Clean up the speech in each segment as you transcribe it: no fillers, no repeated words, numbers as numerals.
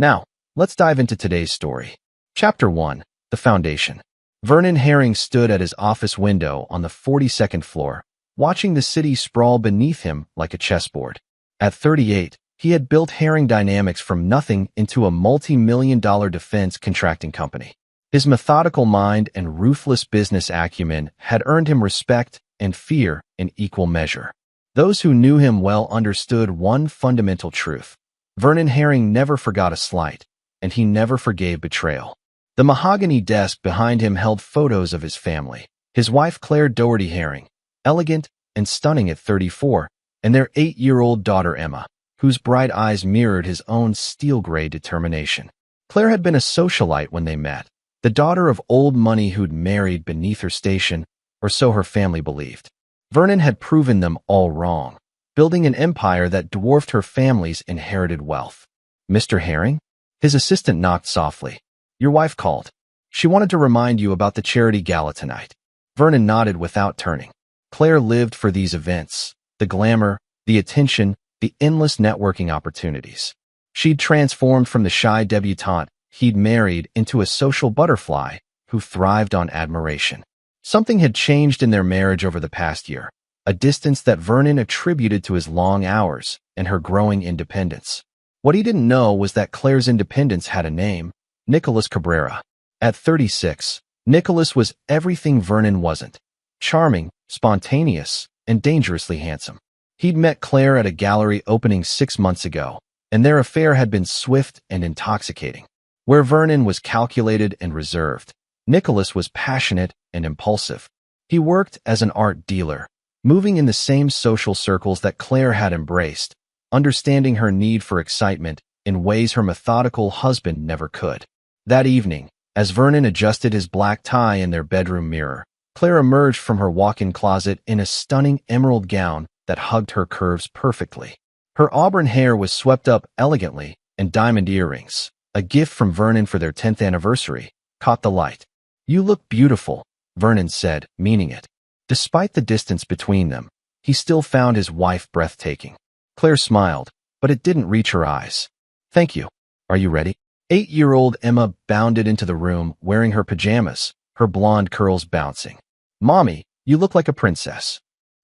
Now, let's dive into today's story. Chapter 1. The Foundation. Vernon Herring stood at his office window on the 42nd floor, watching the city sprawl beneath him like a chessboard. At 38, he had built Herring Dynamics from nothing into a multi-million-dollar defense contracting company. His methodical mind and ruthless business acumen had earned him respect and fear in equal measure. Those who knew him well understood one fundamental truth. Vernon Herring never forgot a slight, and he never forgave betrayal. The mahogany desk behind him held photos of his family. His wife Claire Doherty Herring, elegant and stunning at 34, and their 8-year-old daughter Emma, whose bright eyes mirrored his own steel-gray determination. Claire had been a socialite when they met, the daughter of old money who'd married beneath her station, or so her family believed. Vernon had proven them all wrong, building an empire that dwarfed her family's inherited wealth. "Mr. Herring?" His assistant knocked softly. "Your wife called. She wanted to remind you about the charity gala tonight." Vernon nodded without turning. Claire lived for these events, the glamour, the attention, the endless networking opportunities. She'd transformed from the shy debutante he'd married into a social butterfly who thrived on admiration. Something had changed in their marriage over the past year, a distance that Vernon attributed to his long hours and her growing independence. What he didn't know was that Claire's independence had a name: Nicholas Cabrera. At 36, Nicholas was everything Vernon wasn't: charming, spontaneous, and dangerously handsome. He'd met Claire at a gallery opening 6 months ago, and their affair had been swift and intoxicating. Where Vernon was calculated and reserved, Nicholas was passionate and impulsive. He worked as an art dealer, moving in the same social circles that Claire had embraced, understanding her need for excitement in ways her methodical husband never could. That evening, as Vernon adjusted his black tie in their bedroom mirror, Claire emerged from her walk-in closet in a stunning emerald gown that hugged her curves perfectly. Her auburn hair was swept up elegantly, and diamond earrings, a gift from Vernon for their 10th anniversary, caught the light. "You look beautiful," Vernon said, meaning it. Despite the distance between them, he still found his wife breathtaking. Claire smiled, but it didn't reach her eyes. "Thank you. Are you ready?" 8-year-old Emma bounded into the room wearing her pajamas, her blonde curls bouncing. "Mommy, you look like a princess."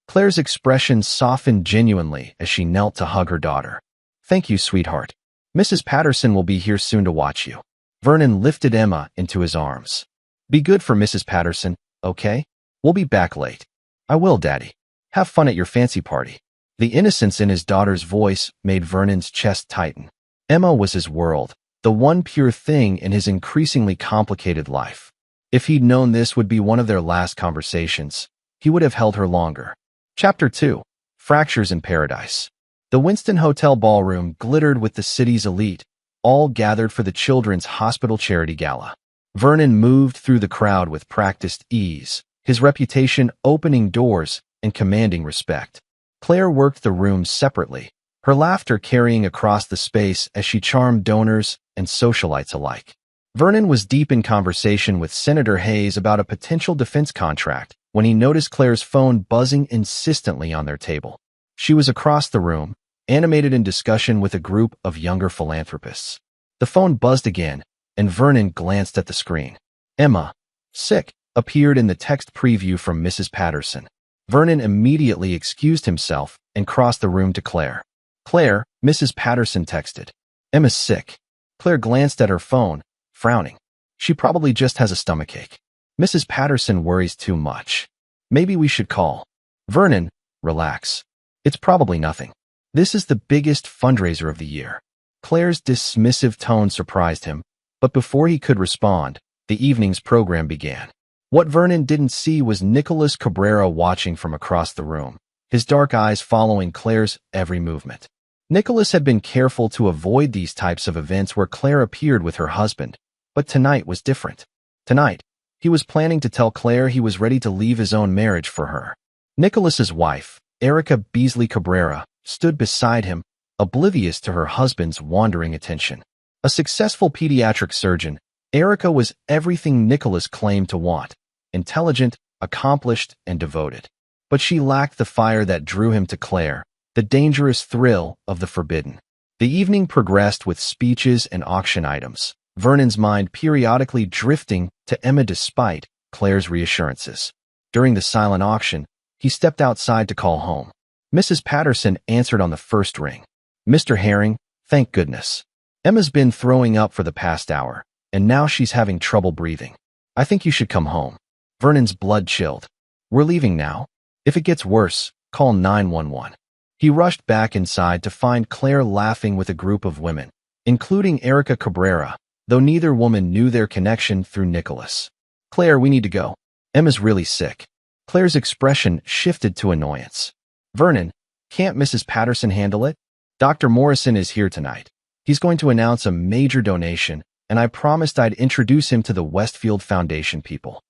Claire's expression softened genuinely as she knelt to hug her daughter. "Thank you, sweetheart. Mrs. Patterson will be here soon to watch you." Vernon lifted Emma into his arms. "Be good for Mrs. Patterson, okay? We'll be back late." "I will, Daddy. Have fun at your fancy party." The innocence in his daughter's voice made Vernon's chest tighten. Emma was his world, the one pure thing in his increasingly complicated life. If he'd known this would be one of their last conversations, he would have held her longer. Chapter 2. Fractures in Paradise. The Winston Hotel ballroom glittered with the city's elite, all gathered for the Children's Hospital Charity Gala. Vernon moved through the crowd with practiced ease, his reputation opening doors and commanding respect. Claire worked the room separately, her laughter carrying across the space as she charmed donors and socialites alike. Vernon was deep in conversation with Senator Hayes about a potential defense contract when he noticed Claire's phone buzzing insistently on their table. She was across the room, animated in discussion with a group of younger philanthropists. The phone buzzed again, and Vernon glanced at the screen. "Emma, sick," appeared in the text preview from Mrs. Patterson. Vernon immediately excused himself and crossed the room to Claire. "Claire," Mrs. Patterson texted. "Emma's sick." Claire glanced at her phone, frowning. "She probably just has a stomachache. Mrs. Patterson worries too much. Maybe we should call." "Vernon, relax. It's probably nothing. This is the biggest fundraiser of the year." Claire's dismissive tone surprised him, but before he could respond, the evening's program began. What Vernon didn't see was Nicholas Cabrera watching from across the room, his dark eyes following Claire's every movement. Nicholas had been careful to avoid these types of events where Claire appeared with her husband, but tonight was different. Tonight, he was planning to tell Claire he was ready to leave his own marriage for her. Nicholas's wife, Erica Beasley Cabrera, stood beside him, oblivious to her husband's wandering attention. A successful pediatric surgeon, Erica was everything Nicholas claimed to want: intelligent, accomplished, and devoted. But she lacked the fire that drew him to Claire, the dangerous thrill of the forbidden. The evening progressed with speeches and auction items, Vernon's mind periodically drifting to Emma despite Claire's reassurances. During the silent auction, he stepped outside to call home. Mrs. Patterson answered on the first ring. "Mr. Herring, thank goodness. Emma's been throwing up for the past hour, and now she's having trouble breathing. I think you should come home." Vernon's blood chilled. "We're leaving now. If it gets worse, call 911. He rushed back inside to find Claire laughing with a group of women, including Erica Cabrera, though neither woman knew their connection through Nicholas. "Claire, we need to go. Emma's really sick." Claire's expression shifted to annoyance. "Vernon, can't Mrs. Patterson handle it? Dr. Morrison is here tonight. He's going to announce a major donation, and I promised I'd introduce him to the Westfield Foundation people."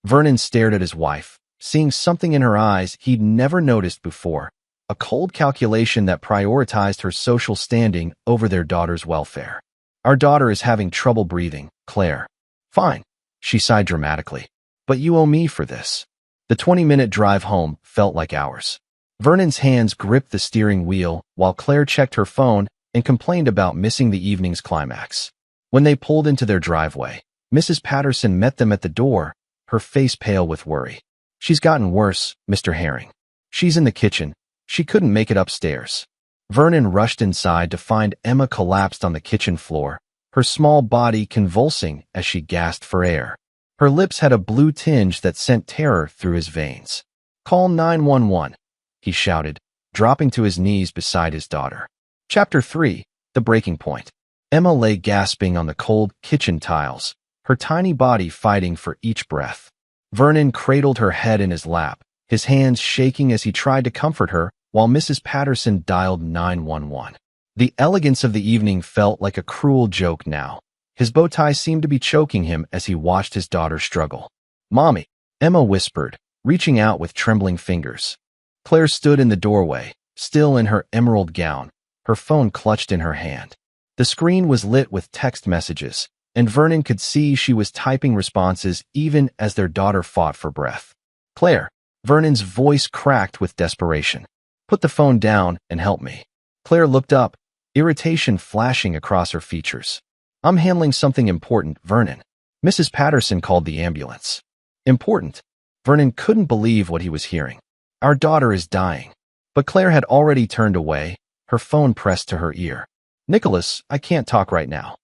Vernon stared at his wife, seeing something in her eyes he'd never noticed before, a cold calculation that prioritized her social standing over their daughter's welfare. "Our daughter is having trouble breathing, Claire." "Fine," she sighed dramatically. "But you owe me for this." The 20-minute drive home felt like hours. Vernon's hands gripped the steering wheel while Claire checked her phone and complained about missing the evening's climax. When they pulled into their driveway, Mrs. Patterson met them at the door, her face pale with worry. "She's gotten worse, Mr. Herring. She's in the kitchen. She couldn't make it upstairs." Vernon rushed inside to find Emma collapsed on the kitchen floor, her small body convulsing as she gasped for air. Her lips had a blue tinge that sent terror through his veins. "Call 911, he shouted, dropping to his knees beside his daughter. Chapter 3, The Breaking Point. Emma lay gasping on the cold kitchen tiles, her tiny body fighting for each breath. Vernon cradled her head in his lap, his hands shaking as he tried to comfort her while Mrs. Patterson dialed 911. The elegance of the evening felt like a cruel joke now. His bow tie seemed to be choking him as he watched his daughter struggle. "Mommy," Emma whispered, reaching out with trembling fingers. Claire stood in the doorway, still in her emerald gown, her phone clutched in her hand. The screen was lit with text messages, and Vernon could see she was typing responses even as their daughter fought for breath. "Claire," Vernon's voice cracked with desperation. "Put the phone down and help me." Claire looked up, irritation flashing across her features. "I'm handling something important, Vernon." Mrs. Patterson called the ambulance. "Important?" Vernon couldn't believe what he was hearing. "Our daughter is dying." But Claire had already turned away, her phone pressed to her ear. "Nicholas, I can't talk right now."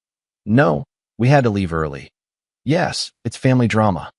"No, we had to leave early." "Yes, it's family drama."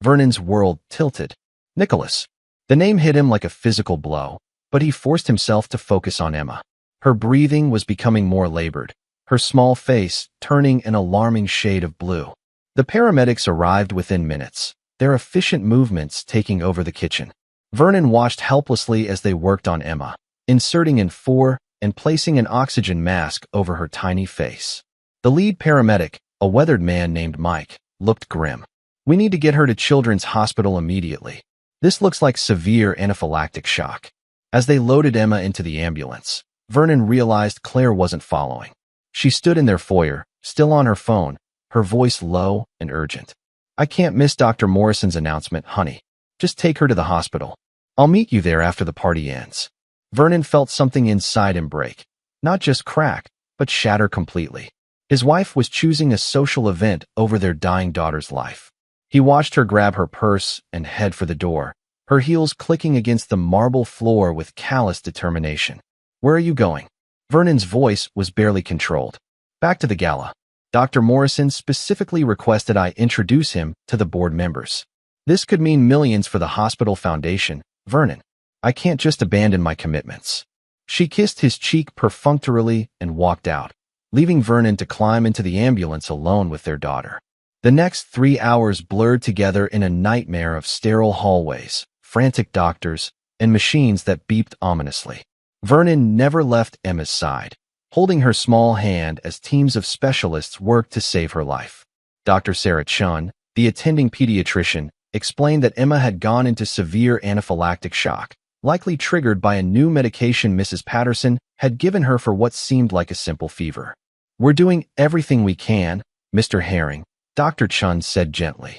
Vernon's world tilted. "Nicholas." The name hit him like a physical blow, but he forced himself to focus on Emma. Her breathing was becoming more labored, her small face turning an alarming shade of blue. The paramedics arrived within minutes, their efficient movements taking over the kitchen. Vernon watched helplessly as they worked on Emma, inserting in 4 and placing an oxygen mask over her tiny face. The lead paramedic, a weathered man named Mike, looked grim. "We need to get her to Children's Hospital immediately. This looks like severe anaphylactic shock." As they loaded Emma into the ambulance, Vernon realized Claire wasn't following. She stood in their foyer, still on her phone, her voice low and urgent. "I can't miss Dr. Morrison's announcement, honey. Just take her to the hospital. I'll meet you there after the party ends." Vernon felt something inside him break, not just crack, but shatter completely. His wife was choosing a social event over their dying daughter's life. He watched her grab her purse and head for the door, her heels clicking against the marble floor with callous determination. "Where are you going?" Vernon's voice was barely controlled. "Back to the gala. Dr. Morrison specifically requested I introduce him to the board members. This could mean millions for the hospital foundation, Vernon. I can't just abandon my commitments." She kissed his cheek perfunctorily and walked out, leaving Vernon to climb into the ambulance alone with their daughter. The next 3 hours blurred together in a nightmare of sterile hallways, frantic doctors, and machines that beeped ominously. Vernon never left Emma's side, holding her small hand as teams of specialists worked to save her life. Dr. Sarah Chun, the attending pediatrician, explained that Emma had gone into severe anaphylactic shock, likely triggered by a new medication Mrs. Patterson had given her for what seemed like a simple fever. "We're doing everything we can, Mr. Herring," Dr. Chun said gently.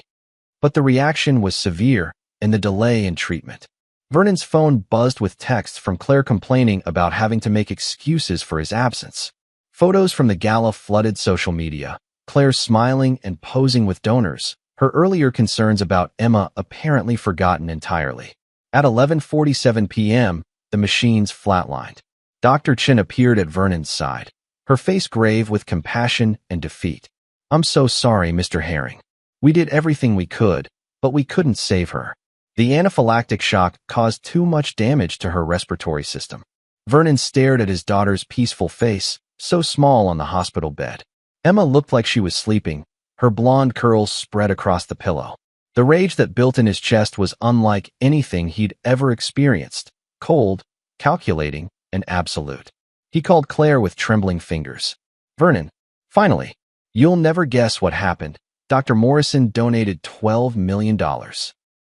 But the reaction was severe, and the delay in treatment. Vernon's phone buzzed with texts from Claire complaining about having to make excuses for his absence. Photos from the gala flooded social media, Claire smiling and posing with donors, her earlier concerns about Emma apparently forgotten entirely. At 11:47 p.m., the machines flatlined. Dr. Chin appeared at Vernon's side, her face grave with compassion and defeat. "I'm so sorry, Mr. Herring. We did everything we could, but we couldn't save her. The anaphylactic shock caused too much damage to her respiratory system." Vernon stared at his daughter's peaceful face, so small on the hospital bed. Emma looked like she was sleeping, her blonde curls spread across the pillow. The rage that built in his chest was unlike anything he'd ever experienced, cold, calculating, and absolute. He called Claire with trembling fingers. "Vernon, finally, you'll never guess what happened. Dr. Morrison donated $12 million.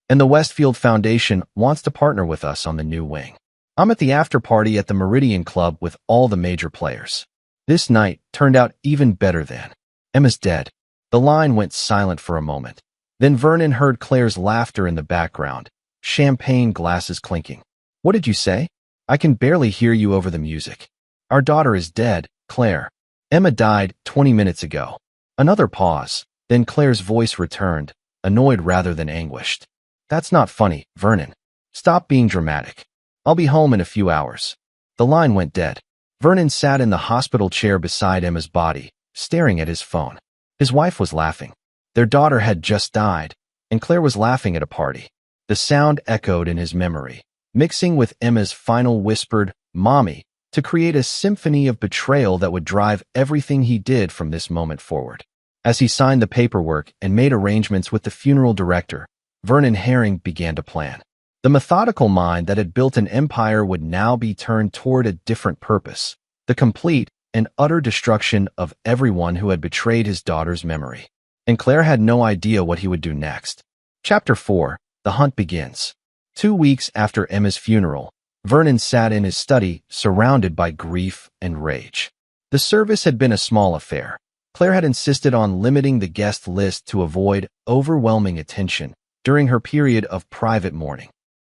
And the Westfield Foundation wants to partner with us on the new wing. I'm at the after party at the Meridian Club with all the major players." This night turned out even better than. "Emma's dead." The line went silent for a moment. Then Vernon heard Claire's laughter in the background, champagne glasses clinking. "What did you say? I can barely hear you over the music." "Our daughter is dead, Claire. Emma died 20 minutes ago." Another pause, then Claire's voice returned, annoyed rather than anguished. "That's not funny, Vernon. Stop being dramatic. I'll be home in a few hours." The line went dead. Vernon sat in the hospital chair beside Emma's body, staring at his phone. His wife was laughing. Their daughter had just died, and Claire was laughing at a party. The sound echoed in his memory, mixing with Emma's final whispered, "Mommy," to create a symphony of betrayal that would drive everything he did from this moment forward. As he signed the paperwork and made arrangements with the funeral director, Vernon Herring began to plan. The methodical mind that had built an empire would now be turned toward a different purpose: the complete and utter destruction of everyone who had betrayed his daughter's memory. And Claire had no idea what he would do next. Chapter 4. The Hunt Begins. 2 weeks after Emma's funeral, Vernon sat in his study, surrounded by grief and rage. The service had been a small affair. Claire had insisted on limiting the guest list to avoid overwhelming attention during her period of private mourning.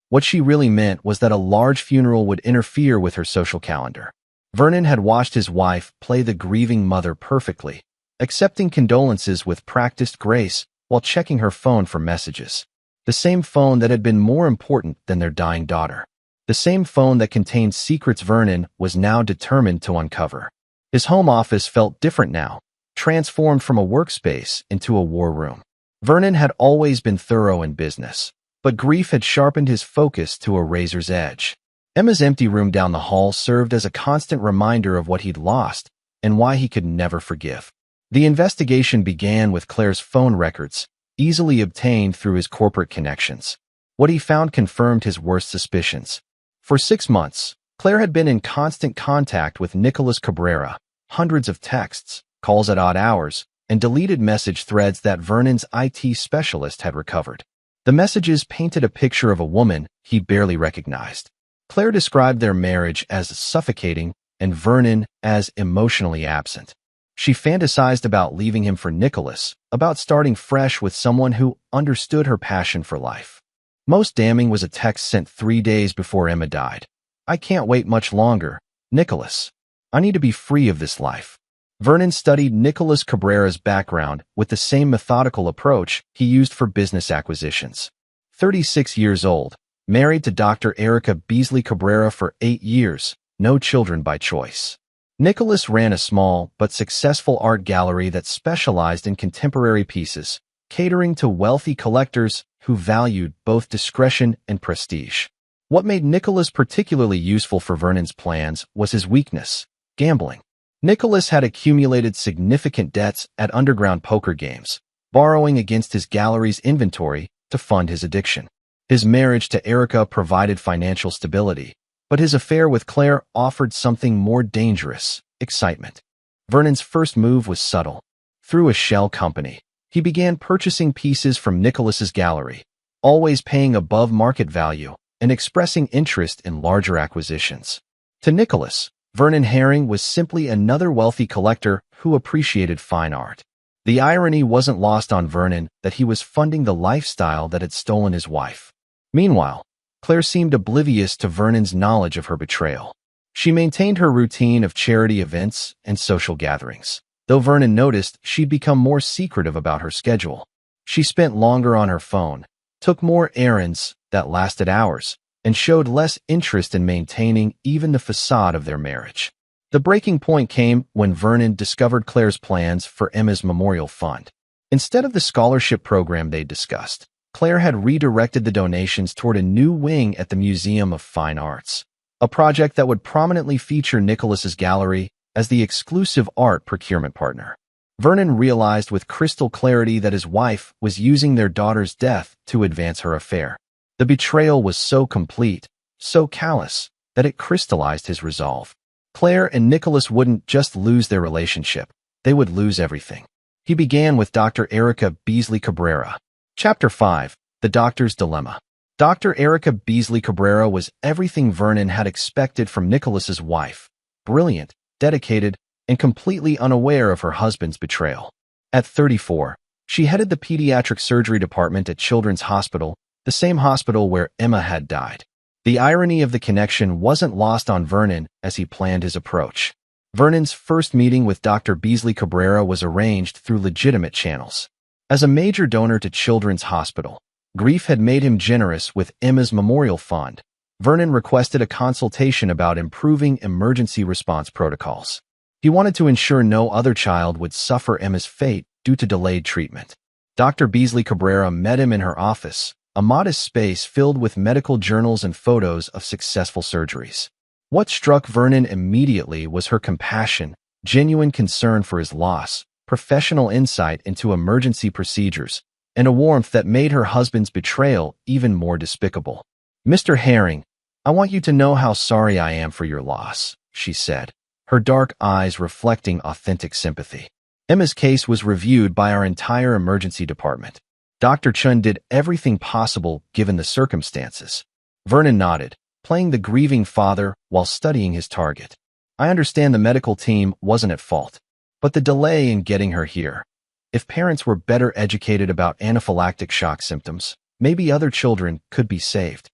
What she really meant was that a large funeral would interfere with her social calendar. Vernon had watched his wife play the grieving mother perfectly, accepting condolences with practiced grace while checking her phone for messages. The same phone that had been more important than their dying daughter. The same phone that contained secrets Vernon was now determined to uncover. His home office felt different now, transformed from a workspace into a war room. Vernon had always been thorough in business, but grief had sharpened his focus to a razor's edge. Emma's empty room down the hall served as a constant reminder of what he'd lost and why he could never forgive. The investigation began with Claire's phone records, easily obtained through his corporate connections. What he found confirmed his worst suspicions. For 6 months, Claire had been in constant contact with Nicholas Cabrera, hundreds of texts, calls at odd hours, and deleted message threads that Vernon's IT specialist had recovered. The messages painted a picture of a woman he barely recognized. Claire described their marriage as suffocating and Vernon as emotionally absent. She fantasized about leaving him for Nicholas, about starting fresh with someone who understood her passion for life. Most damning was a text sent 3 days before Emma died. "I can't wait much longer, Nicholas. I need to be free of this life." Vernon studied Nicholas Cabrera's background with the same methodical approach he used for business acquisitions. 36 years old, married to Dr. Erica Beasley Cabrera for 8 years, no children by choice. Nicholas ran a small but successful art gallery that specialized in contemporary pieces, catering to wealthy collectors who valued both discretion and prestige. What made Nicholas particularly useful for Vernon's plans was his weakness: gambling. Nicholas had accumulated significant debts at underground poker games, borrowing against his gallery's inventory to fund his addiction. His marriage to Erica provided financial stability, but his affair with Claire offered something more dangerous: excitement. Vernon's first move was subtle. Through a shell company, he began purchasing pieces from Nicholas's gallery, always paying above market value and expressing interest in larger acquisitions. To Nicholas, Vernon Herring was simply another wealthy collector who appreciated fine art. The irony wasn't lost on Vernon that he was funding the lifestyle that had stolen his wife. Meanwhile, Claire seemed oblivious to Vernon's knowledge of her betrayal. She maintained her routine of charity events and social gatherings, though Vernon noticed she'd become more secretive about her schedule. She spent longer on her phone, took more errands that lasted hours, and showed less interest in maintaining even the facade of their marriage. The breaking point came when Vernon discovered Claire's plans for Emma's memorial fund. Instead of the scholarship program they'd discussed, Claire had redirected the donations toward a new wing at the Museum of Fine Arts, a project that would prominently feature Nicholas's gallery as the exclusive art procurement partner. Vernon realized with crystal clarity that his wife was using their daughter's death to advance her affair. The betrayal was so complete, so callous, that it crystallized his resolve. Claire and Nicholas wouldn't just lose their relationship, they would lose everything. He began with Dr. Erica Beasley Cabrera. Chapter 5. The Doctor's Dilemma. Dr. Erica Beasley Cabrera was everything Vernon had expected from Nicholas's wife: brilliant, dedicated, and completely unaware of her husband's betrayal. At 34, she headed the pediatric surgery department at Children's Hospital, the same hospital where Emma had died. The irony of the connection wasn't lost on Vernon as he planned his approach. Vernon's first meeting with Dr. Beasley Cabrera was arranged through legitimate channels. As a major donor to Children's Hospital, grief had made him generous with Emma's memorial fund. Vernon requested a consultation about improving emergency response protocols. He wanted to ensure no other child would suffer Emma's fate due to delayed treatment. Dr. Beasley Cabrera met him in her office, a modest space filled with medical journals and photos of successful surgeries. What struck Vernon immediately was her compassion, genuine concern for his loss, professional insight into emergency procedures, and a warmth that made her husband's betrayal even more despicable. "Mr. Herring, I want you to know how sorry I am for your loss," she said, her dark eyes reflecting authentic sympathy. "Emma's case was reviewed by our entire emergency department. Dr. Chun did everything possible given the circumstances." Vernon nodded, playing the grieving father while studying his target. "I understand the medical team wasn't at fault, but the delay in getting her here. If parents were better educated about anaphylactic shock symptoms, maybe other children could be saved."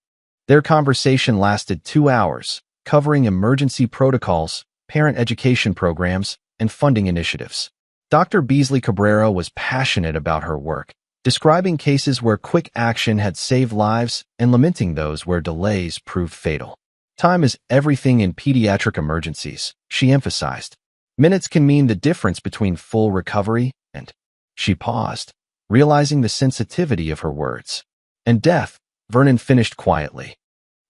Their conversation lasted 2 hours, covering emergency protocols, parent education programs, and funding initiatives. Dr. Beasley Cabrera was passionate about her work, describing cases where quick action had saved lives and lamenting those where delays proved fatal. "Time is everything in pediatric emergencies," she emphasized. "Minutes can mean the difference between full recovery and—" She paused, realizing the sensitivity of her words. "And death," Vernon finished quietly.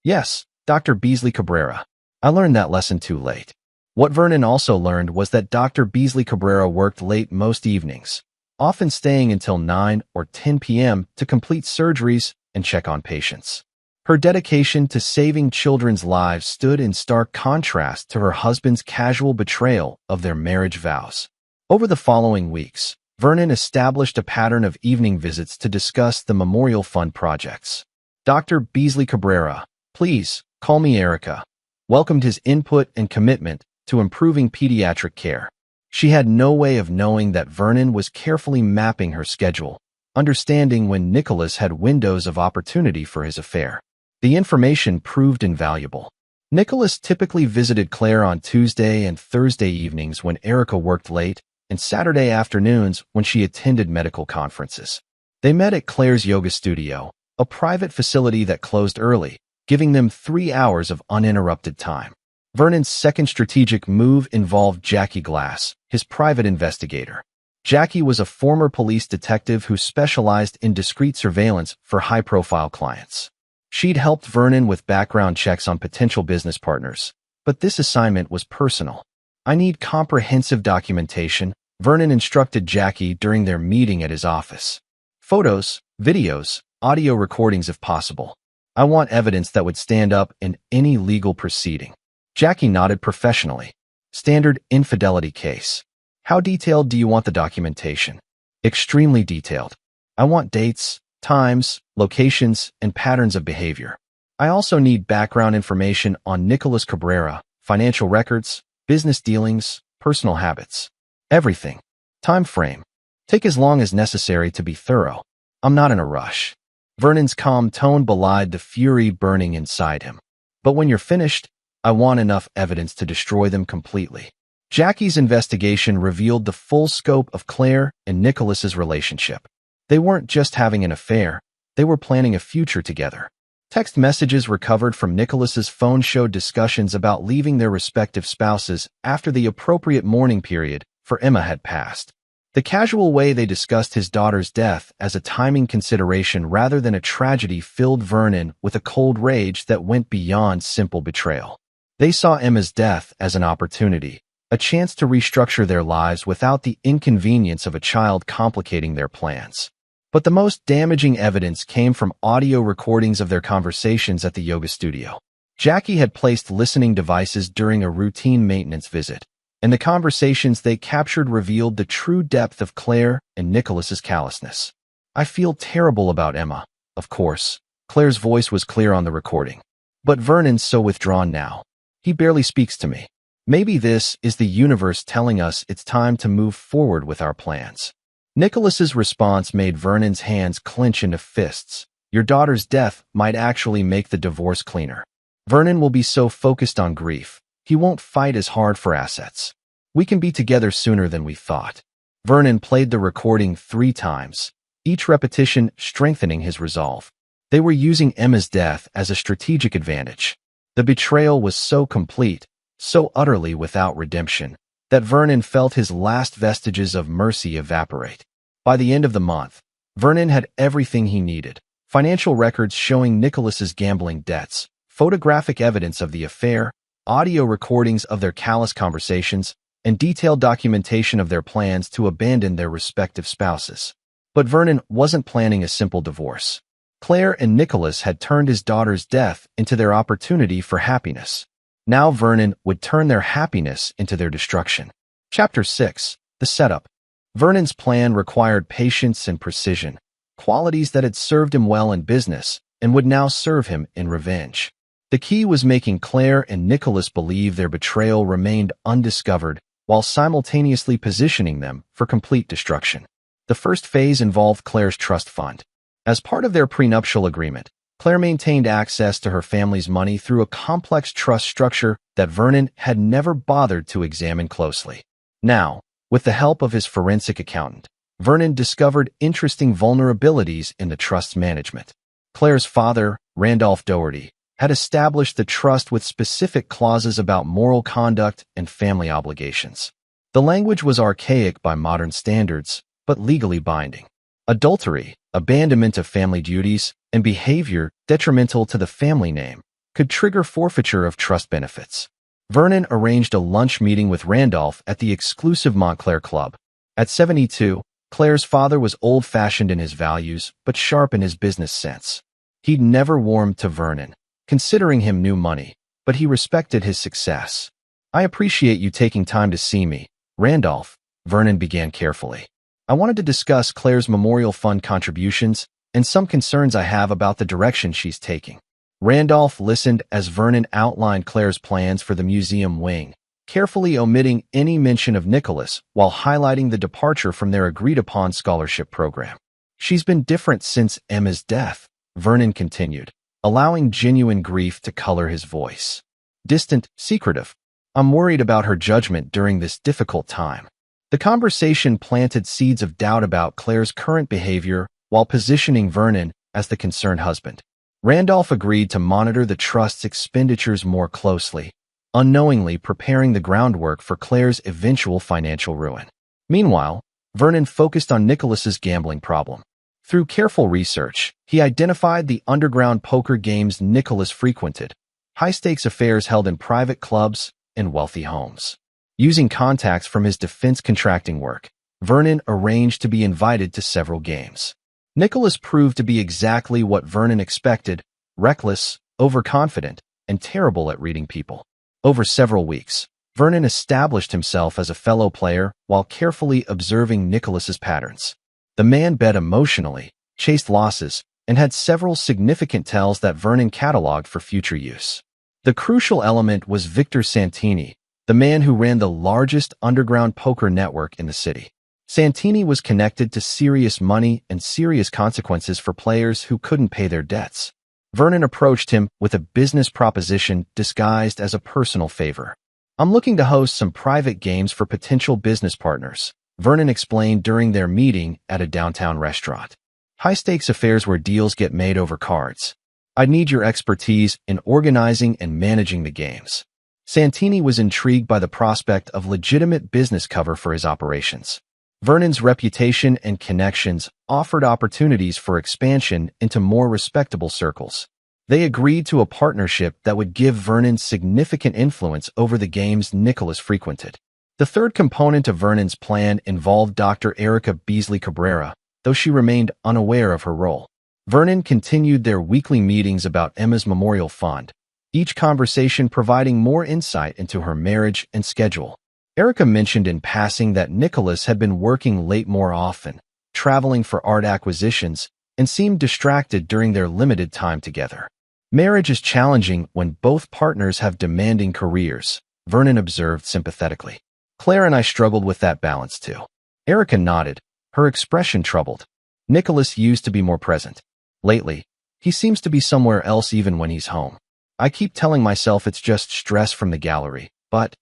"Yes, Dr. Beasley Cabrera. I learned that lesson too late." What Vernon also learned was that Dr. Beasley Cabrera worked late most evenings, often staying until 9 or 10 p.m. to complete surgeries and check on patients. Her dedication to saving children's lives stood in stark contrast to her husband's casual betrayal of their marriage vows. Over the following weeks, Vernon established a pattern of evening visits to discuss the Memorial Fund projects. Dr. Beasley Cabrera, "Please, call me Erica," welcomed his input and commitment to improving pediatric care. She had no way of knowing that Vernon was carefully mapping her schedule, understanding when Nicholas had windows of opportunity for his affair. The information proved invaluable. Nicholas typically visited Claire on Tuesday and Thursday evenings when Erica worked late, and Saturday afternoons when she attended medical conferences. They met at Claire's yoga studio, a private facility that closed early, giving them 3 hours of uninterrupted time. Vernon's second strategic move involved Jackie Glass, his private investigator. Jackie was a former police detective who specialized in discreet surveillance for high-profile clients. She'd helped Vernon with background checks on potential business partners, but this assignment was personal. "I need comprehensive documentation," Vernon instructed Jackie during their meeting at his office. "Photos, videos, audio recordings if possible. I want evidence that would stand up in any legal proceeding." Jackie nodded professionally. "Standard infidelity case. How detailed do you want the documentation?" "Extremely detailed. I want dates, times, locations, and patterns of behavior. I also need background information on Nicholas Cabrera, financial records, business dealings, personal habits. Everything. Time frame. Take as long as necessary to be thorough. I'm not in a rush." Vernon's calm tone belied the fury burning inside him. "But when you're finished, I want enough evidence to destroy them completely. Jackie's investigation revealed the full scope of Claire and Nicholas's relationship. They weren't just having an affair, they were planning a future together. Text messages recovered from Nicholas's phone showed discussions about leaving their respective spouses after the appropriate mourning period for Emma had passed. The casual way they discussed his daughter's death as a timing consideration rather than a tragedy filled Vernon with a cold rage that went beyond simple betrayal. They saw Emma's death as an opportunity, a chance to restructure their lives without the inconvenience of a child complicating their plans. But the most damaging evidence came from audio recordings of their conversations at the yoga studio. Jackie had placed listening devices during a routine maintenance visit, and the conversations they captured revealed the true depth of Claire and Nicholas's callousness. I feel terrible about Emma, of course. Claire's voice was clear on the recording. But Vernon's so withdrawn now. He barely speaks to me. Maybe this is the universe telling us it's time to move forward with our plans. Nicholas's response made Vernon's hands clench into fists. Your daughter's death might actually make the divorce cleaner. Vernon will be so focused on grief, he won't fight as hard for assets. We can be together sooner than we thought. Vernon played the recording 3 times, each repetition strengthening his resolve. They were using Emma's death as a strategic advantage. The betrayal was so complete, so utterly without redemption, that Vernon felt his last vestiges of mercy evaporate. By the end of the month, Vernon had everything he needed: financial records showing Nicholas's gambling debts, photographic evidence of the affair, audio recordings of their callous conversations, and detailed documentation of their plans to abandon their respective spouses. But Vernon wasn't planning a simple divorce. Claire and Nicholas had turned his daughter's death into their opportunity for happiness. Now Vernon would turn their happiness into their destruction. Chapter 6. The Setup. Vernon's plan required patience and precision, qualities that had served him well in business and would now serve him in revenge. The key was making Claire and Nicholas believe their betrayal remained undiscovered while simultaneously positioning them for complete destruction. The first phase involved Claire's trust fund. As part of their prenuptial agreement, Claire maintained access to her family's money through a complex trust structure that Vernon had never bothered to examine closely. Now, with the help of his forensic accountant, Vernon discovered interesting vulnerabilities in the trust's management. Claire's father, Randolph Doherty, had established the trust with specific clauses about moral conduct and family obligations. The language was archaic by modern standards, but legally binding. Adultery, abandonment of family duties, and behavior detrimental to the family name could trigger forfeiture of trust benefits. Vernon arranged a lunch meeting with Randolph at the exclusive Montclair Club. At 72, Claire's father was old-fashioned in his values, but sharp in his business sense. He'd never warmed to Vernon, considering him new money, but he respected his success. I appreciate you taking time to see me, Randolph, Vernon began carefully. I wanted to discuss Claire's memorial fund contributions and some concerns I have about the direction she's taking. Randolph listened as Vernon outlined Claire's plans for the museum wing, carefully omitting any mention of Nicholas while highlighting the departure from their agreed-upon scholarship program. She's been different since Emma's death, Vernon continued, allowing genuine grief to color his voice. Distant, secretive. I'm worried about her judgment during this difficult time. The conversation planted seeds of doubt about Claire's current behavior while positioning Vernon as the concerned husband. Randolph agreed to monitor the trust's expenditures more closely, unknowingly preparing the groundwork for Claire's eventual financial ruin. Meanwhile, Vernon focused on Nicholas's gambling problem. Through careful research, he identified the underground poker games Nicholas frequented, high-stakes affairs held in private clubs and wealthy homes. Using contacts from his defense contracting work, Vernon arranged to be invited to several games. Nicholas proved to be exactly what Vernon expected: reckless, overconfident, and terrible at reading people. Over several weeks, Vernon established himself as a fellow player while carefully observing Nicholas's patterns. The man bet emotionally, chased losses, and had several significant tells that Vernon cataloged for future use. The crucial element was Victor Santini, the man who ran the largest underground poker network in the city. Santini was connected to serious money and serious consequences for players who couldn't pay their debts. Vernon approached him with a business proposition disguised as a personal favor. "I'm looking to host some private games for potential business partners," Vernon explained during their meeting at a downtown restaurant. "High-stakes affairs where deals get made over cards. I'd need your expertise in organizing and managing the games." Santini was intrigued by the prospect of legitimate business cover for his operations. Vernon's reputation and connections offered opportunities for expansion into more respectable circles. They agreed to a partnership that would give Vernon significant influence over the games Nicholas frequented. The third component of Vernon's plan involved Dr. Erica Beasley Cabrera, though she remained unaware of her role. Vernon continued their weekly meetings about Emma's memorial fund, each conversation providing more insight into her marriage and schedule. Erica mentioned in passing that Nicholas had been working late more often, traveling for art acquisitions, and seemed distracted during their limited time together. "Marriage is challenging when both partners have demanding careers," Vernon observed sympathetically. "Claire and I struggled with that balance too." Erica nodded, her expression troubled. "Nicholas used to be more present. Lately, he seems to be somewhere else even when he's home. I keep telling myself it's just stress from the gallery, but—"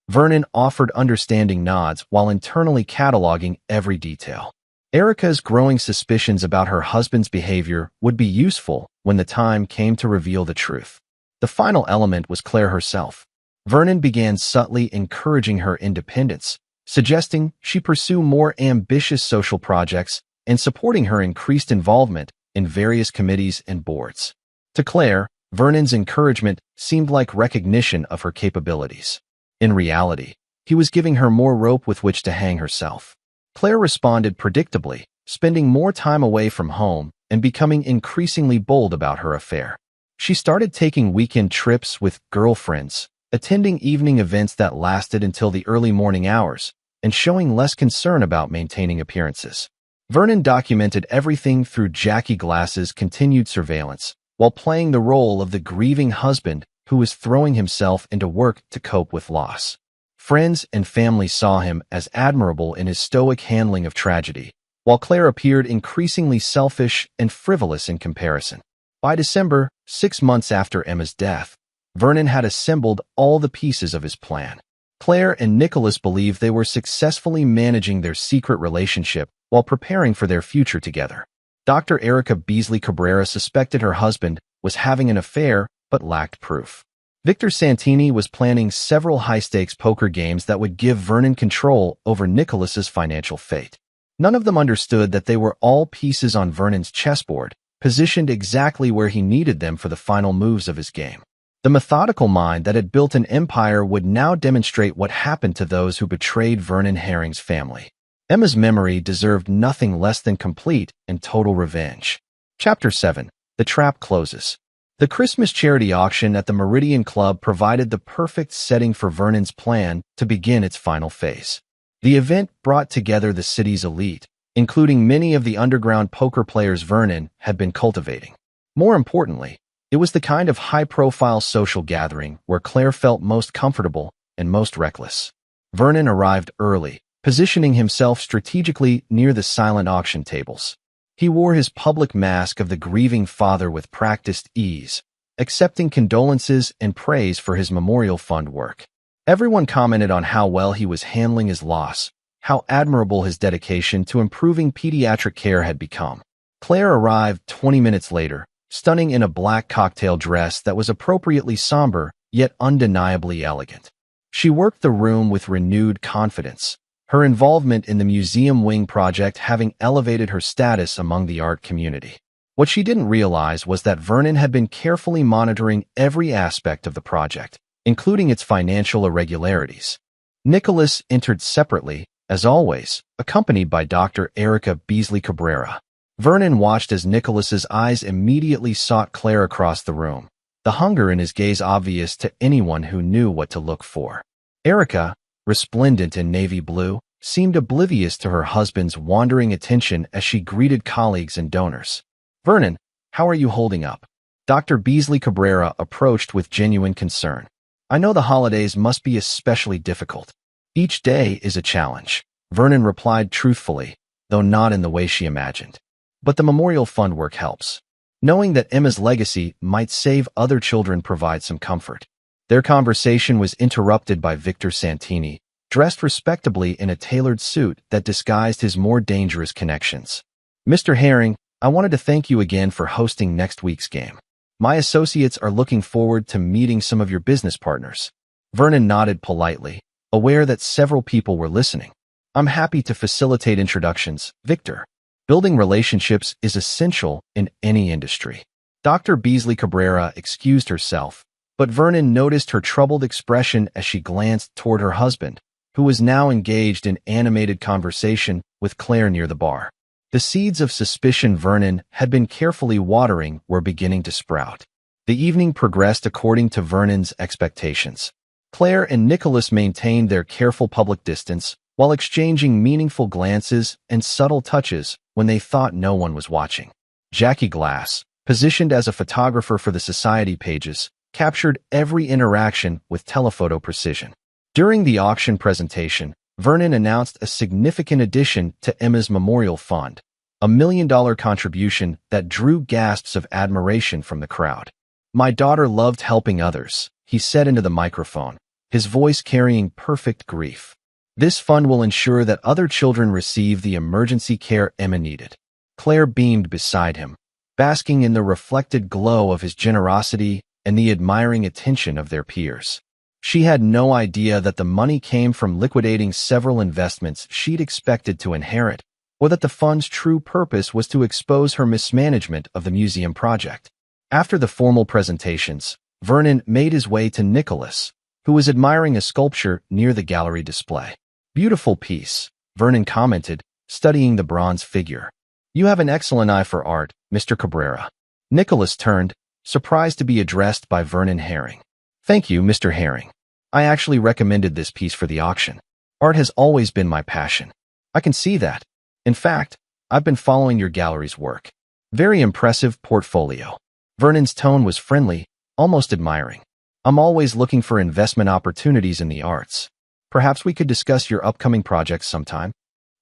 Vernon offered understanding nods while internally cataloging every detail. Erica's growing suspicions about her husband's behavior would be useful when the time came to reveal the truth. The final element was Claire herself. Vernon began subtly encouraging her independence, suggesting she pursue more ambitious social projects and supporting her increased involvement in various committees and boards. To Claire, Vernon's encouragement seemed like recognition of her capabilities. In reality, he was giving her more rope with which to hang herself. Claire responded predictably, spending more time away from home and becoming increasingly bold about her affair. She started taking weekend trips with girlfriends, attending evening events that lasted until the early morning hours, and showing less concern about maintaining appearances. Vernon documented everything through Jackie Glass's continued surveillance, while playing the role of the grieving husband who was throwing himself into work to cope with loss. Friends and family saw him as admirable in his stoic handling of tragedy, while Claire appeared increasingly selfish and frivolous in comparison. By December, 6 months after Emma's death, Vernon had assembled all the pieces of his plan. Claire and Nicholas believed they were successfully managing their secret relationship while preparing for their future together. Dr. Erica Beasley Cabrera suspected her husband was having an affair but lacked proof. Victor Santini was planning several high-stakes poker games that would give Vernon control over Nicholas's financial fate. None of them understood that they were all pieces on Vernon's chessboard, positioned exactly where he needed them for the final moves of his game. The methodical mind that had built an empire would now demonstrate what happened to those who betrayed Vernon Herring's family. Emma's memory deserved nothing less than complete and total revenge. Chapter 7. The Trap Closes. The Christmas charity auction at the Meridian Club provided the perfect setting for Vernon's plan to begin its final phase. The event brought together the city's elite, including many of the underground poker players Vernon had been cultivating. More importantly, it was the kind of high-profile social gathering where Claire felt most comfortable and most reckless. Vernon arrived early, positioning himself strategically near the silent auction tables. He wore his public mask of the grieving father with practiced ease, accepting condolences and praise for his memorial fund work. Everyone commented on how well he was handling his loss, how admirable his dedication to improving pediatric care had become. Claire arrived 20 minutes later, stunning in a black cocktail dress that was appropriately somber, yet undeniably elegant. She worked the room with renewed confidence, her involvement in the museum wing project having elevated her status among the art community. What she didn't realize was that Vernon had been carefully monitoring every aspect of the project, including its financial irregularities. Nicholas entered separately, as always, accompanied by Dr. Erica Beasley Cabrera. Vernon watched as Nicholas's eyes immediately sought Claire across the room, the hunger in his gaze obvious to anyone who knew what to look for. Erica, resplendent in navy blue, seemed oblivious to her husband's wandering attention as she greeted colleagues and donors. "Vernon, how are you holding up?" Dr. Beasley Cabrera approached with genuine concern. "I know the holidays must be especially difficult. Each day is a challenge," Vernon replied truthfully, though not in the way she imagined. "But the memorial fund work helps. knowing that Emma's legacy might save other children provides some comfort. Their conversation was interrupted by Victor Santini, dressed respectably in a tailored suit that disguised his more dangerous connections. "Mr. Herring, I wanted to thank you again for hosting next week's game. My associates are looking forward to meeting some of your business partners." Vernon nodded politely, aware that several people were listening. "I'm happy to facilitate introductions, Victor. Building relationships is essential in any industry." Dr. Beasley Cabrera excused herself, but Vernon noticed her troubled expression as she glanced toward her husband, who was now engaged in animated conversation with Claire near the bar. The seeds of suspicion Vernon had been carefully watering were beginning to sprout. The evening progressed according to Vernon's expectations. Claire and Nicholas maintained their careful public distance while exchanging meaningful glances and subtle touches when they thought no one was watching. Jackie Glass, positioned as a photographer for the society pages, captured every interaction with telephoto precision. During the auction presentation, Vernon announced a significant addition to Emma's memorial fund, a $1 million contribution that drew gasps of admiration from the crowd. "My daughter loved helping others," he said into the microphone, his voice carrying perfect grief. "This fund will ensure that other children receive the emergency care Emma needed." Claire beamed beside him, basking in the reflected glow of his generosity and the admiring attention of their peers. She had no idea that the money came from liquidating several investments she'd expected to inherit, or that the fund's true purpose was to expose her mismanagement of the museum project. After the formal presentations, Vernon made his way to Nicholas, who was admiring a sculpture near the gallery display. "Beautiful piece," Vernon commented, studying the bronze figure. "You have an excellent eye for art, Mr. Cabrera." Nicholas turned, surprised to be addressed by Vernon Herring. "Thank you, Mr. Herring. I actually recommended this piece for the auction. Art has always been my passion." "I can see that. In fact, I've been following your gallery's work. Very impressive portfolio." Vernon's tone was friendly, almost admiring. "I'm always looking for investment opportunities in the arts. Perhaps we could discuss your upcoming projects sometime."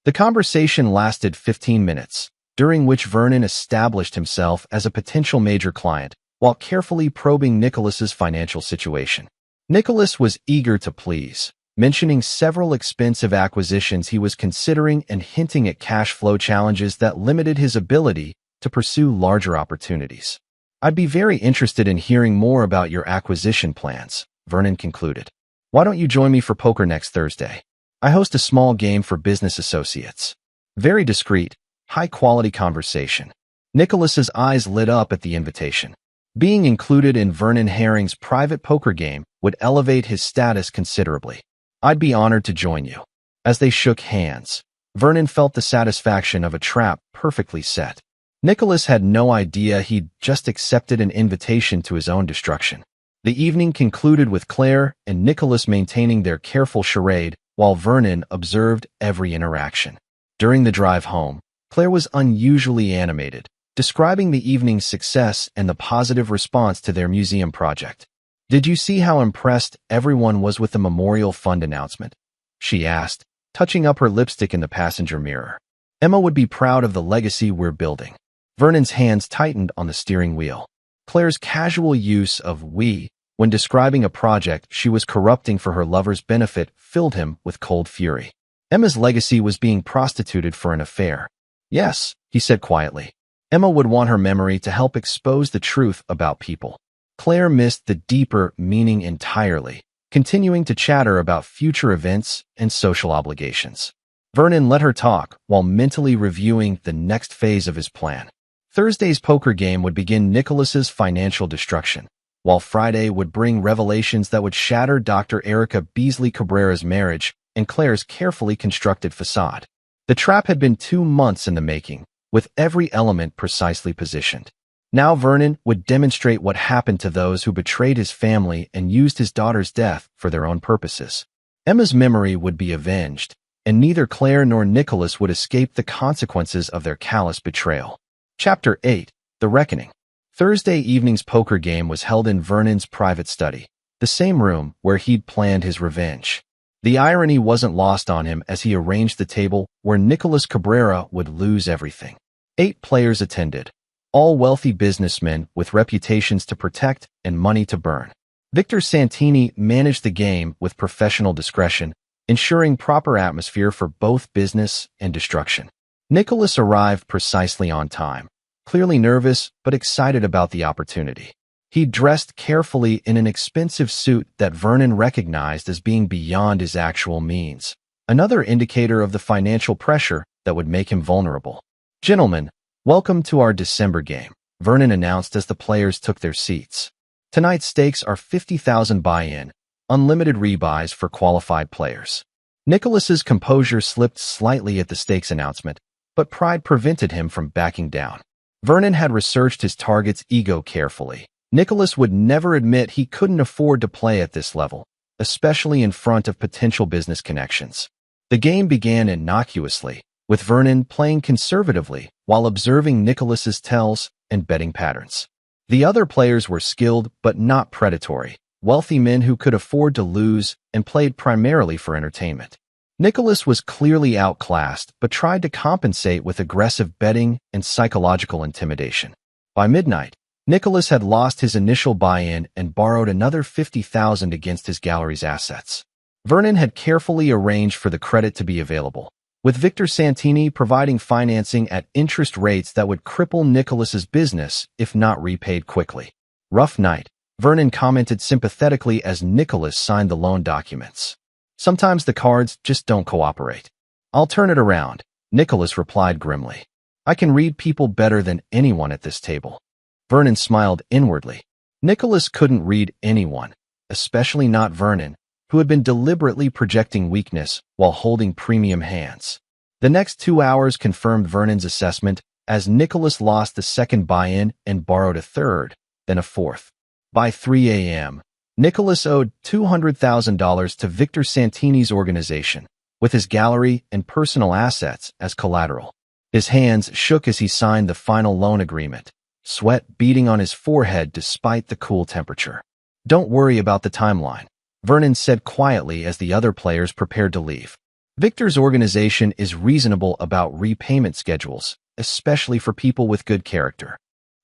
The conversation lasted 15 minutes, during which Vernon established himself as a potential major client, while carefully probing Nicholas's financial situation. Nicholas was eager to please, mentioning several expensive acquisitions he was considering and hinting at cash flow challenges that limited his ability to pursue larger opportunities. "I'd be very interested in hearing more about your acquisition plans," Vernon concluded. "Why don't you join me for poker next Thursday? I host a small game for business associates." Very discreet, high-quality conversation. Nicholas's eyes lit up at the invitation. Being included in Vernon Herring's private poker game would elevate his status considerably. "I'd be honored to join you." As they shook hands, Vernon felt the satisfaction of a trap perfectly set. Nicholas had no idea he'd just accepted an invitation to his own destruction. The evening concluded with Claire and Nicholas maintaining their careful charade while Vernon observed every interaction. During the drive home, Claire was unusually animated, describing the evening's success and the positive response to their museum project. "Did you see how impressed everyone was with the Memorial Fund announcement?" she asked, touching up her lipstick in the passenger mirror. "Emma would be proud of the legacy we're building." Vernon's hands tightened on the steering wheel. Claire's casual use of "we" when describing a project she was corrupting for her lover's benefit filled him with cold fury. Emma's legacy was being prostituted for an affair. "Yes," he said quietly. "Emma would want her memory to help expose the truth about people." Claire missed the deeper meaning entirely, continuing to chatter about future events and social obligations. Vernon let her talk while mentally reviewing the next phase of his plan. Thursday's poker game would begin Nicholas's financial destruction, while Friday would bring revelations that would shatter Dr. Erica Beasley Cabrera's marriage and Claire's carefully constructed facade. The trap had been 2 months in the making, with every element precisely positioned. Now Vernon would demonstrate what happened to those who betrayed his family and used his daughter's death for their own purposes. Emma's memory would be avenged, and neither Claire nor Nicholas would escape the consequences of their callous betrayal. Chapter 8. The Reckoning. Thursday evening's poker game was held in Vernon's private study, the same room where he'd planned his revenge. The irony wasn't lost on him as he arranged the table where Nicholas Cabrera would lose everything. 8 players attended, all wealthy businessmen with reputations to protect and money to burn. Victor Santini managed the game with professional discretion, ensuring proper atmosphere for both business and destruction. Nicholas arrived precisely on time, clearly nervous but excited about the opportunity. He dressed carefully in an expensive suit that Vernon recognized as being beyond his actual means, another indicator of the financial pressure that would make him vulnerable. "Gentlemen, welcome to our December game," Vernon announced as the players took their seats. "Tonight's stakes are 50,000 buy-in, unlimited rebuys for qualified players." Nicholas's composure slipped slightly at the stakes announcement, but pride prevented him from backing down. Vernon had researched his target's ego carefully. Nicholas would never admit he couldn't afford to play at this level, especially in front of potential business connections. The game began innocuously, with Vernon playing conservatively while observing Nicholas's tells and betting patterns. The other players were skilled but not predatory, wealthy men who could afford to lose and played primarily for entertainment. Nicholas was clearly outclassed but tried to compensate with aggressive betting and psychological intimidation. By midnight, Nicholas had lost his initial buy-in and borrowed another 50,000 against his gallery's assets. Vernon had carefully arranged for the credit to be available, with Victor Santini providing financing at interest rates that would cripple Nicholas's business if not repaid quickly. "Rough night," Vernon commented sympathetically as Nicholas signed the loan documents. "Sometimes the cards just don't cooperate." "I'll turn it around," Nicholas replied grimly. "I can read people better than anyone at this table." Vernon smiled inwardly. Nicholas couldn't read anyone, especially not Vernon, who had been deliberately projecting weakness while holding premium hands. The next 2 hours confirmed Vernon's assessment as Nicholas lost the second buy-in and borrowed a third, then a fourth. By 3 a.m., Nicholas owed $200,000 to Victor Santini's organization, with his gallery and personal assets as collateral. His hands shook as he signed the final loan agreement, sweat beading on his forehead despite the cool temperature. "Don't worry about the timeline," Vernon said quietly as the other players prepared to leave. "Victor's organization is reasonable about repayment schedules, especially for people with good character."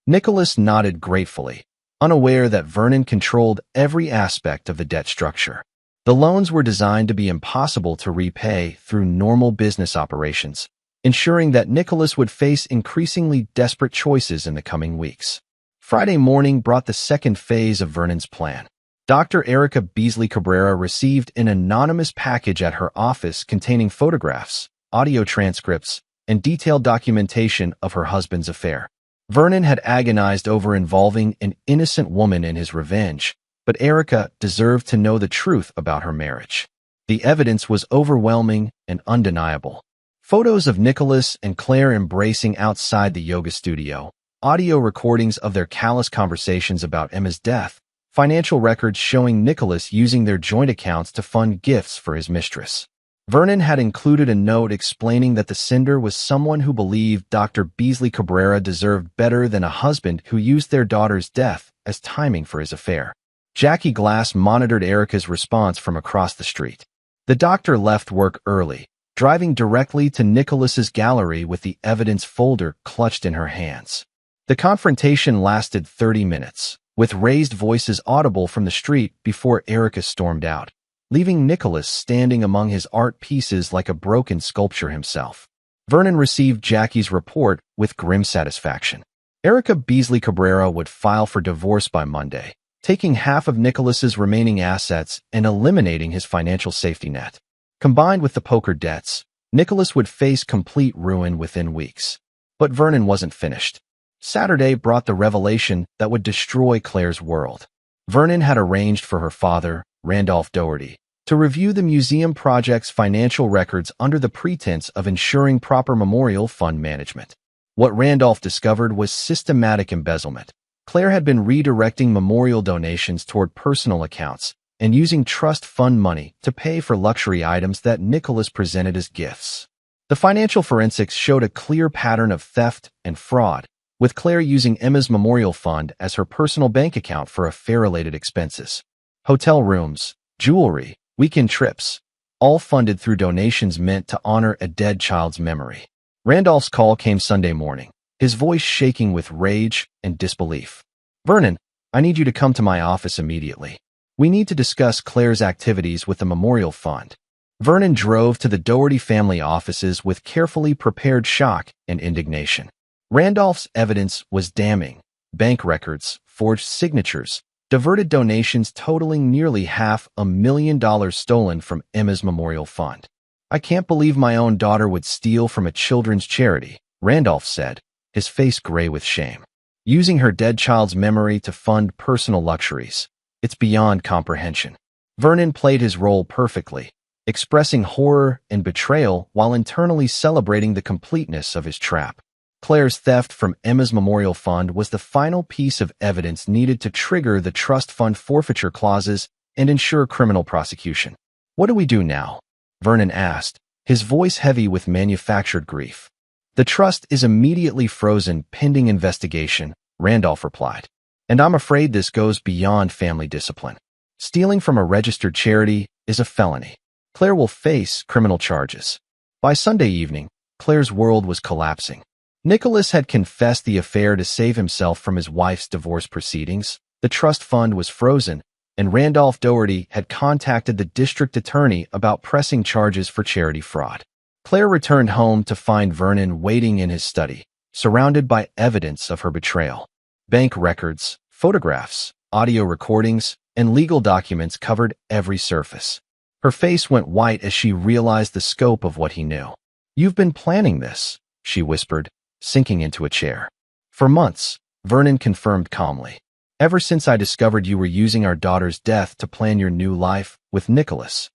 Nicholas nodded gratefully, unaware that Vernon controlled every aspect of the debt structure. The loans were designed to be impossible to repay through normal business operations, ensuring that Nicholas would face increasingly desperate choices in the coming weeks. Friday morning brought the second phase of Vernon's plan. Dr. Erica Beasley Cabrera received an anonymous package at her office containing photographs, audio transcripts, and detailed documentation of her husband's affair. Vernon had agonized over involving an innocent woman in his revenge, but Erica deserved to know the truth about her marriage. The evidence was overwhelming and undeniable. Photos of Nicholas and Claire embracing outside the yoga studio, audio recordings of their callous conversations about Emma's death, financial records showing Nicholas using their joint accounts to fund gifts for his mistress. Vernon had included a note explaining that the sender was someone who believed Dr. Beasley Cabrera deserved better than a husband who used their daughter's death as timing for his affair. Jackie Glass monitored Erica's response from across the street. The doctor left work early, driving directly to Nicholas's gallery with the evidence folder clutched in her hands. The confrontation lasted 30 minutes, with raised voices audible from the street before Erica stormed out, leaving Nicholas standing among his art pieces like a broken sculpture himself. Vernon received Jackie's report with grim satisfaction. Erica Beasley Cabrera would file for divorce by Monday, taking half of Nicholas's remaining assets and eliminating his financial safety net. Combined with the poker debts, Nicholas would face complete ruin within weeks. But Vernon wasn't finished. Saturday brought the revelation that would destroy Claire's world. Vernon had arranged for her father, Randolph Doherty, to review the museum project's financial records under the pretense of ensuring proper memorial fund management. What Randolph discovered was systematic embezzlement. Claire had been redirecting memorial donations toward personal accounts and using trust fund money to pay for luxury items that Nicholas presented as gifts. The financial forensics showed a clear pattern of theft and fraud, with Claire using Emma's memorial fund as her personal bank account for affair-related expenses. Hotel rooms, jewelry, weekend trips, all funded through donations meant to honor a dead child's memory. Randolph's call came Sunday morning, his voice shaking with rage and disbelief. "Vernon, I need you to come to my office immediately. We need to discuss Claire's activities with the Memorial Fund." Vernon drove to the Doherty family offices with carefully prepared shock and indignation. Randolph's evidence was damning. Bank records, forged signatures, diverted donations totaling nearly $500,000 stolen from Emma's Memorial Fund. "I can't believe my own daughter would steal from a children's charity," Randolph said, his face gray with shame. "Using her dead child's memory to fund personal luxuries. It's beyond comprehension." Vernon played his role perfectly, expressing horror and betrayal while internally celebrating the completeness of his trap. Claire's theft from Emma's Memorial Fund was the final piece of evidence needed to trigger the trust fund forfeiture clauses and ensure criminal prosecution. "What do we do now?" Vernon asked, his voice heavy with manufactured grief. "The trust is immediately frozen pending investigation," Randolph replied. "And I'm afraid this goes beyond family discipline. Stealing from a registered charity is a felony. Claire will face criminal charges." By Sunday evening, Claire's world was collapsing. Nicholas had confessed the affair to save himself from his wife's divorce proceedings, the trust fund was frozen, and Randolph Doherty had contacted the district attorney about pressing charges for charity fraud. Claire returned home to find Vernon waiting in his study, surrounded by evidence of her betrayal. Bank records, photographs, audio recordings, and legal documents covered every surface. Her face went white as she realized the scope of what he knew. "You've been planning this," she whispered, sinking into a chair. "For months," Vernon confirmed calmly. "Ever since I discovered you were using our daughter's death to plan your new life with Nicholas."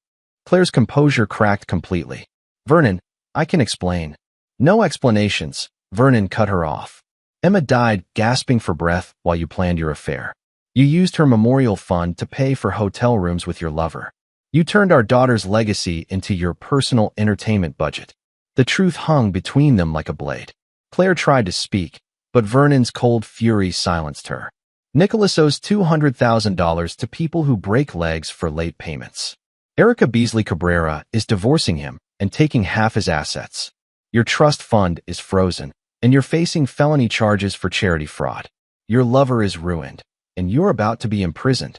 Claire's composure cracked completely. "Vernon, I can explain." "No explanations," Vernon cut her off. "Emma died gasping for breath while you planned your affair. You used her memorial fund to pay for hotel rooms with your lover. You turned our daughter's legacy into your personal entertainment budget. The truth hung between them like a blade." Claire tried to speak, but Vernon's cold fury silenced her. "Nicholas owes $200,000 to people who break legs for late payments. Erica Beasley Cabrera is divorcing him and taking half his assets. Your trust fund is frozen, and you're facing felony charges for charity fraud. Your lover is ruined, and you're about to be imprisoned."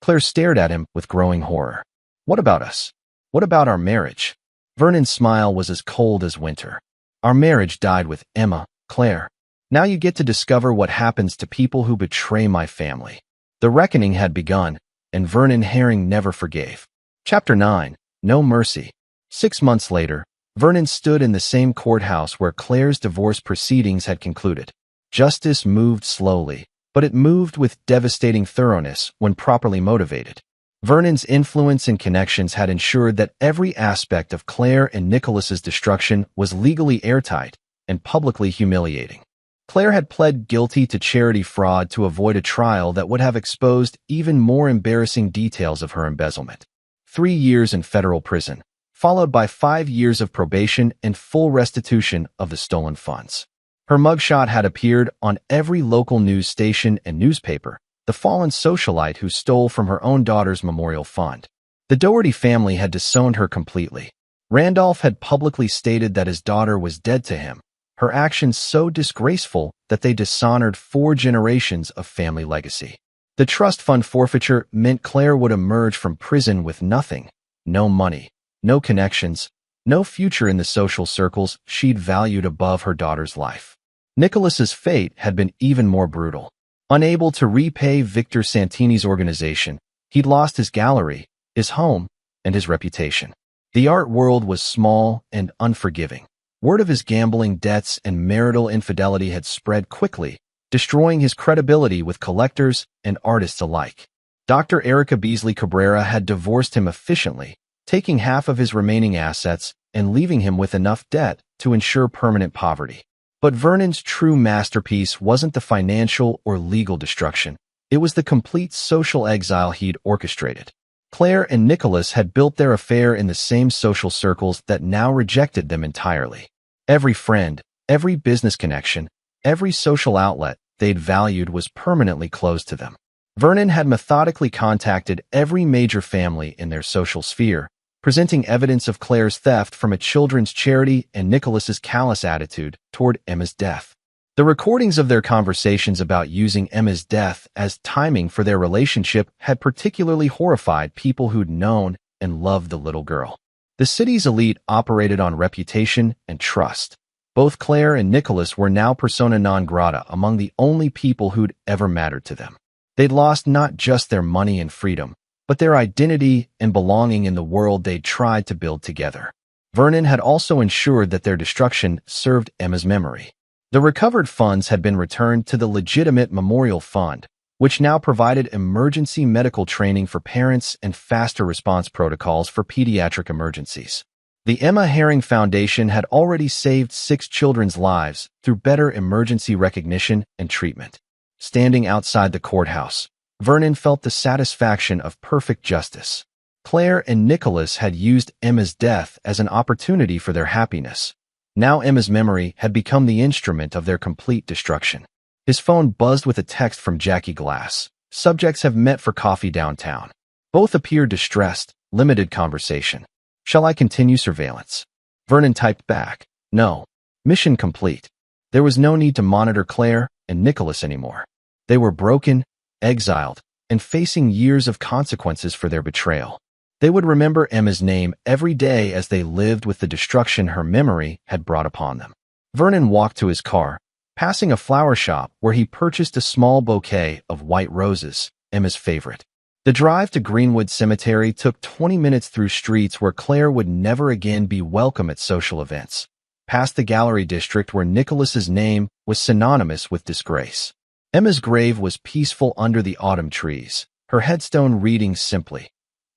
Claire stared at him with growing horror. "What about us? What about our marriage?" Vernon's smile was as cold as winter. "Our marriage died with Emma, Claire. Now you get to discover what happens to people who betray my family." The reckoning had begun, and Vernon Herring never forgave. Chapter 9. No Mercy. 6 months later, Vernon stood in the same courthouse where Claire's divorce proceedings had concluded. Justice moved slowly, but it moved with devastating thoroughness when properly motivated. Vernon's influence and connections had ensured that every aspect of Claire and Nicholas's destruction was legally airtight and publicly humiliating. Claire had pled guilty to charity fraud to avoid a trial that would have exposed even more embarrassing details of her embezzlement. 3 years in federal prison, followed by 5 years of probation and full restitution of the stolen funds. Her mugshot had appeared on every local news station and newspaper, the fallen socialite who stole from her own daughter's memorial fund. The Doherty family had disowned her completely. Randolph had publicly stated that his daughter was dead to him, her actions so disgraceful that they dishonored 4 generations of family legacy. The trust fund forfeiture meant Claire would emerge from prison with nothing, no money, no connections, no future in the social circles she'd valued above her daughter's life. Nicholas's fate had been even more brutal. Unable to repay Victor Santini's organization, he'd lost his gallery, his home, and his reputation. The art world was small and unforgiving. Word of his gambling debts and marital infidelity had spread quickly, destroying his credibility with collectors and artists alike. Dr. Erica Beasley Cabrera had divorced him efficiently, taking half of his remaining assets and leaving him with enough debt to ensure permanent poverty. But Vernon's true masterpiece wasn't the financial or legal destruction. It was the complete social exile he'd orchestrated. Claire and Nicholas had built their affair in the same social circles that now rejected them entirely. Every friend, every business connection, every social outlet they'd valued was permanently closed to them. Vernon had methodically contacted every major family in their social sphere, presenting evidence of Claire's theft from a children's charity and Nicholas's callous attitude toward Emma's death. The recordings of their conversations about using Emma's death as timing for their relationship had particularly horrified people who'd known and loved the little girl. The city's elite operated on reputation and trust. Both Claire and Nicholas were now persona non grata among the only people who'd ever mattered to them. They'd lost not just their money and freedom, but their identity and belonging in the world they'd tried to build together. Vernon had also ensured that their destruction served Emma's memory. The recovered funds had been returned to the legitimate memorial fund, which now provided emergency medical training for parents and faster response protocols for pediatric emergencies. The Emma Herring Foundation had already saved 6 children's lives through better emergency recognition and treatment. Standing outside the courthouse, Vernon felt the satisfaction of perfect justice. Claire and Nicholas had used Emma's death as an opportunity for their happiness. Now Emma's memory had become the instrument of their complete destruction. His phone buzzed with a text from Jackie Glass. Subjects have met for coffee downtown. Both appeared distressed. Limited conversation. Shall I continue surveillance? Vernon typed back, no. Mission complete. There was no need to monitor Claire and Nicholas anymore. They were broken, exiled, and facing years of consequences for their betrayal. They would remember Emma's name every day as they lived with the destruction her memory had brought upon them. Vernon walked to his car, passing a flower shop where he purchased a small bouquet of white roses, Emma's favorite. The drive to Greenwood Cemetery took 20 minutes through streets where Claire would never again be welcome at social events, past the gallery district where Nicholas's name was synonymous with disgrace. Emma's grave was peaceful under the autumn trees, her headstone reading simply,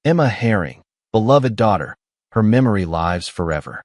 Emma Herring, beloved daughter, her memory lives forever.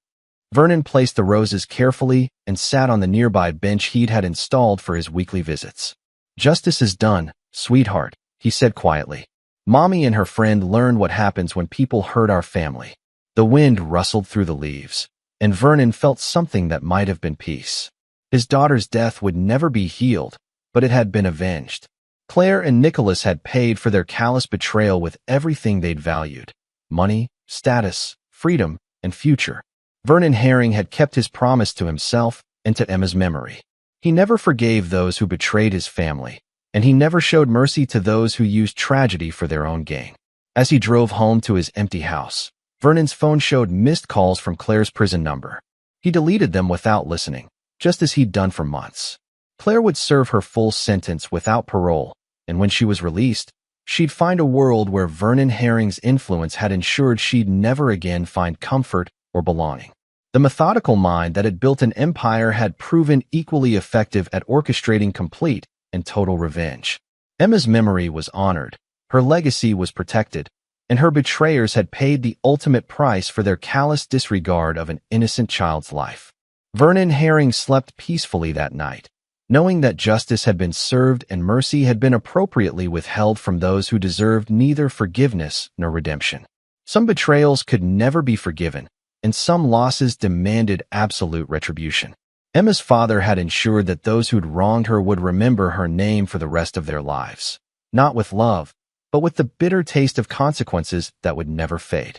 Vernon placed the roses carefully and sat on the nearby bench he'd had installed for his weekly visits. Justice is done, sweetheart, he said quietly. Mommy and her friend learned what happens when people hurt our family. The wind rustled through the leaves, and Vernon felt something that might have been peace. His daughter's death would never be healed, but it had been avenged. Claire and Nicholas had paid for their callous betrayal with everything they'd valued: money, status, freedom, and future. Vernon Herring had kept his promise to himself and to Emma's memory. He never forgave those who betrayed his family, and he never showed mercy to those who used tragedy for their own gain. As he drove home to his empty house, Vernon's phone showed missed calls from Claire's prison number. He deleted them without listening, just as he'd done for months. Claire would serve her full sentence without parole, and when she was released, she'd find a world where Vernon Herring's influence had ensured she'd never again find comfort or belonging. The methodical mind that had built an empire had proven equally effective at orchestrating complete and total revenge. Emma's memory was honored, her legacy was protected, and her betrayers had paid the ultimate price for their callous disregard of an innocent child's life. Vernon Herring slept peacefully that night, knowing that justice had been served and mercy had been appropriately withheld from those who deserved neither forgiveness nor redemption. Some betrayals could never be forgiven, and some losses demanded absolute retribution. Emma's father had ensured that those who'd wronged her would remember her name for the rest of their lives, not with love, but with the bitter taste of consequences that would never fade.